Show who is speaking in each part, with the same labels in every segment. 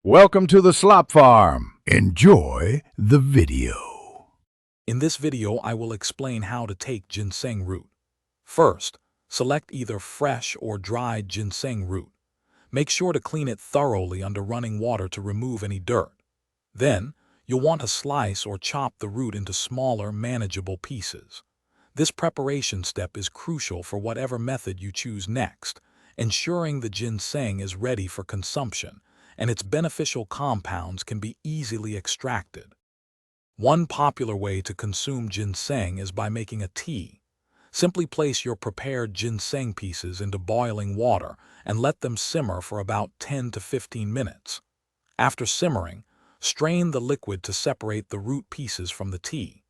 Speaker 1: Welcome to the Slop Farm. Enjoy the video.
Speaker 2: In this video, I will explain how to take ginseng root. First, select either fresh or dried ginseng root. Make sure to clean it thoroughly under running water to remove any dirt. Then, you'll want to slice or chop the root into smaller, manageable pieces. This preparation step is crucial for whatever method you choose next, ensuring the ginseng is ready for consumption and its beneficial compounds can be easily extracted. One popular way to consume ginseng is by making a tea. Simply place your prepared ginseng pieces into boiling water and let them simmer for about 10 to 15 minutes. After simmering, strain the liquid to separate the root pieces from the tea.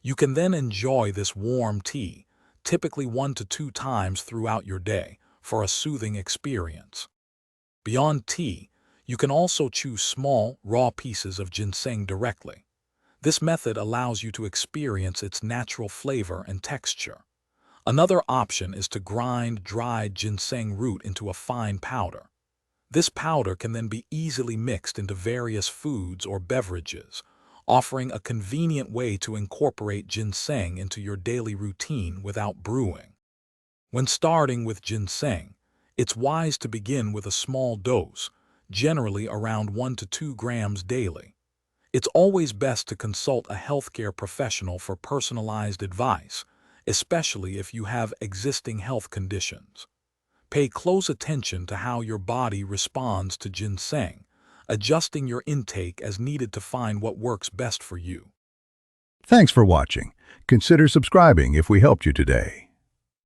Speaker 2: You can then enjoy this warm tea, typically 1 to 2 times throughout your day, for a soothing experience. Beyond tea, you can also choose small, raw pieces of ginseng directly. This method allows you to experience its natural flavor and texture. Another option is to grind dried ginseng root into a fine powder. This powder can then be easily mixed into various foods or beverages, offering a convenient way to incorporate ginseng into your daily routine without brewing. When starting with ginseng, it's wise to begin with a small dose, generally around 1 to 2 grams daily. It's always best to consult a healthcare professional for personalized advice, especially if you have existing health conditions. Pay close attention to how your body responds to ginseng, adjusting your intake as needed to find what works best for you.
Speaker 1: Thanks for watching. Consider subscribing if we helped you today.